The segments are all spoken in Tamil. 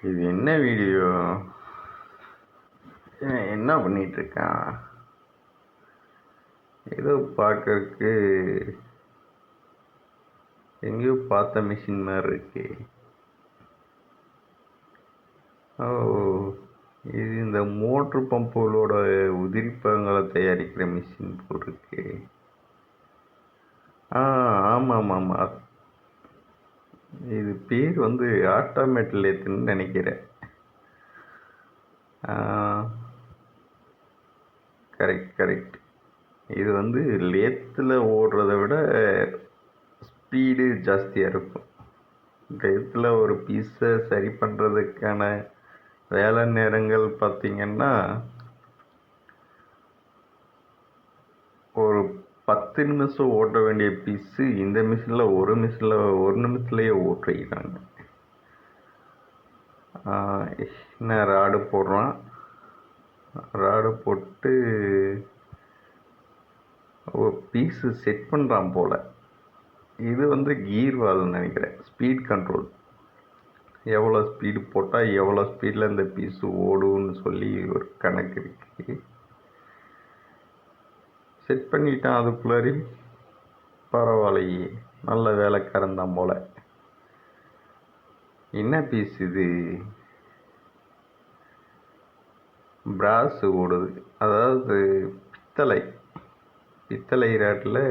இது என்ன வீடியோ? என்ன பண்ணிட்டு இருக்கான்? ஏதோ பார்க்கறதுக்கு எங்கேயோ பார்த்த மிஷின் மாதிரி இருக்கு. ஓ, இது இந்த மோட்ரு பம்புகளோட உதிரிப்பாகங்களை தயாரிக்கிற மிஷின் போல் இருக்கு. ஆமாம் ஆமாம் ஆமாம். இது பேர் வந்து ஆட்டோமேட் லேத்துன்னு நினைக்கிறேன். Correct correct. இது வந்து லேத்தில் ஓடுறத விட ஸ்பீடு ஜாஸ்தியாக இருக்கும். லேத்தில் ஒரு பீஸை சரி பண்ணுறதுக்கான வேலை நேரங்கள் பார்த்திங்கன்னா ஒரு 10 நிமிஷம் ஓட்ட வேண்டிய பீஸு இந்த மிஷினில் ஒரு நிமிஷத்துலேயே ஓட்டிக்கிறாங்க. என்ன ராடு போடுறான், ராடு போட்டு பீஸு செட் பண்ணுறான் போல். இது வந்து கீர் வால்வ்னு நினைக்கிறேன், ஸ்பீட் கண்ட்ரோல். எவ்வளோ ஸ்பீடு போட்டால் எவ்வளோ ஸ்பீடில் இந்த பீஸு ஓடுன்னு சொல்லி ஒரு கணக்கு இருக்குது. செட் பண்ணிட்டான் அதுக்குள்ளாரி. பரவாயில்லையே, நல்ல வேலைக்காரன் தான் போல். என்ன பீஸ் இது? பிராஸ் ஓடுது, அதாவது பித்தளை ராட்டில்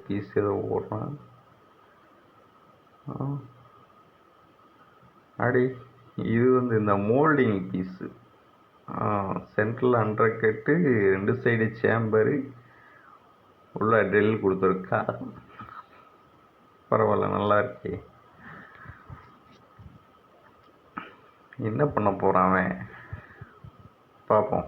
பீஸ் ஏதோ ஓடுறான். அடி, இது வந்து இந்த moulding piece. Central undercut, 2 side chamber, உள்ள ட்ரில் கொடுத்துருக்கா. பரவாயில்ல, நல்லா இருக்கே. என்ன பண்ண போகிறான் அவன்? பார்ப்போம்.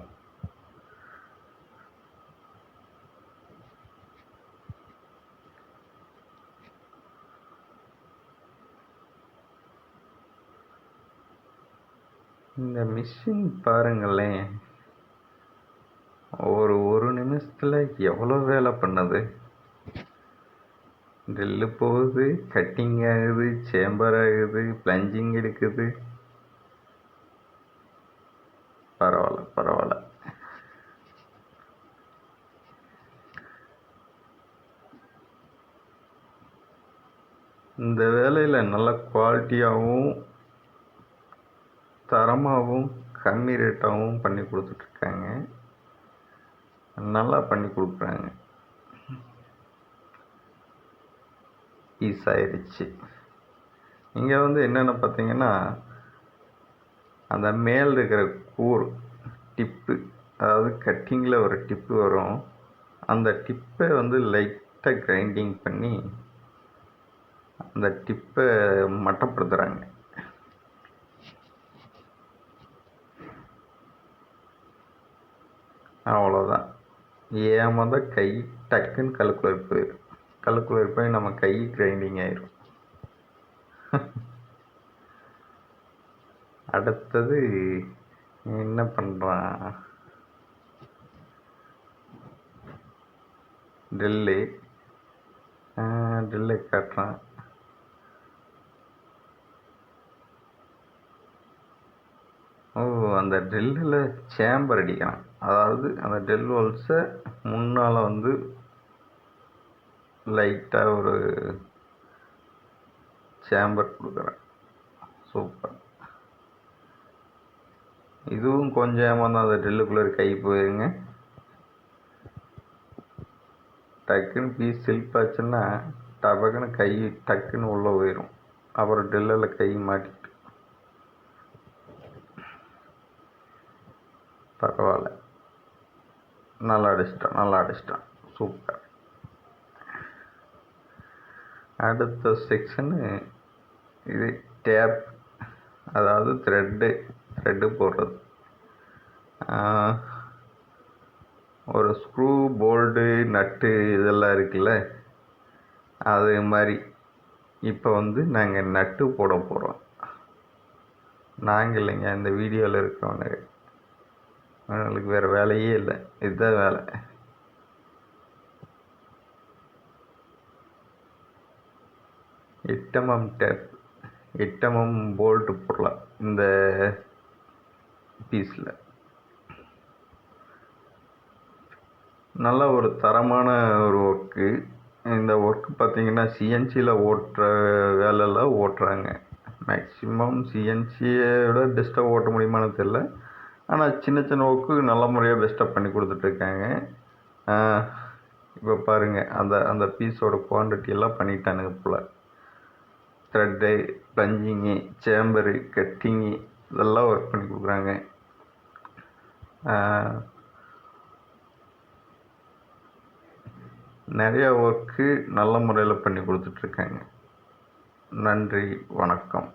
இந்த மிஷின் பாருங்களேன், ஒரு நிமிஷத்தில் எவ்வளோ வேலை பண்ணுது. ட்ரில்லு போகுது, கட்டிங் ஆகுது, சேம்பர் ஆகுது, பிளஞ்சிங் எடுக்குது. பரவாயில்ல பரவாயில்ல. இந்த வேலையில் நல்ல குவாலிட்டியாகவும் தரமாகவும் கம்மி ரேட்டாகவும் பண்ணி கொடுத்துட்ருக்காங்க. நல்லா பண்ணி கொடுக்குறாங்க. பீஸ் ஆயிடுச்சு. இங்கே வந்து என்னென்ன பார்த்தீங்கன்னா, அந்த மேல் இருக்கிற கூர் டிப்பு, அதாவது கட்டிங்கில் ஒரு டிப்பு வரும், அந்த டிப்பை வந்து லைட்டாக கிரைண்டிங் பண்ணி அந்த டிப்பை மட்டப்படுத்துகிறாங்க. அவ்வளோதான். ஏமாந்த கை டக்குன்னு கல்லுக்குள்ளே போய் நம்ம கை கிரைண்டிங் ஆயிரும். அடுத்தது என்ன பண்ணுறான்? ட்ரில்லை காட்டுறான். அந்த ட்ரில்லில் சேம்பர் அடிக்கிறான். அதாவது அந்த ட்ரில் ஹோல்ஸை முன்னால் வந்து லைட்டாக ஒரு சேம்பர் கொடுக்குறேன். சூப்பர். இதுவும் கொஞ்சம் ஏமாந்தான். அந்த ட்ரில்லுக்குள்ளே கை போயிருங்க. டக்குன்னு பீஸ் சில்பாச்சுன்னா டபக்குன்னு கை டக்குன்னு உள்ளே போயிடும். அப்புறம் ட்ரில்லில் கை மாட்டிட்டு. பரவாயில்ல, நல்லா அடிச்சிட்டான். சூப்பர். அடுத்த செக்ஷனு இது டேப், அதாவது த்ரெட்டு போடுறது. ஒரு ஸ்க்ரூ, போல்டு, நட்டு இதெல்லாம் இருக்குல்ல, அது மாதிரி இப்போ வந்து நாங்கள் நட்டு போட போகிறோம். நாங்கள் இல்லைங்க, இந்த வீடியோவில் இருக்கிறவங்க. அவங்களுக்கு வேறு வேலையே இல்லை, இதுதான் வேலை. எட்டமம் டேப், எட்டமம் போல்ட்டு போடலாம். இந்த பீஸில். நல்ல ஒரு தரமான ஒரு ஒர்க்கு. இந்த ஒர்க்கு பார்த்தீங்கன்னா சிஎன்சியில் ஓட்டுற வேலைலாம் ஓட்டுறாங்க. மேக்ஸிமம் சிஎன்சியோட பெஸ்ட்டாக ஓட்ட முடியுமான்னு தெரில. ஆனால் சின்ன சின்ன ஒர்க்கு நல்ல முறையாக பெஸ்ட்டாக பண்ணி கொடுத்துட்ருக்காங்க. இப்போ பாருங்கள், அந்த பீஸோட குவான்டிட்டி எல்லாம் பண்ணிட்டானுங்க போல். த்ரெட்டு, பஞ்சிங்கு, சேம்பரு, கட்டிங்கு இதெல்லாம் ஒர்க் பண்ணி கொடுக்குறாங்க. நிறையா ஒர்க்கு நல்ல முறையில் பண்ணி கொடுத்துட்ருக்காங்க. நன்றி, வணக்கம்.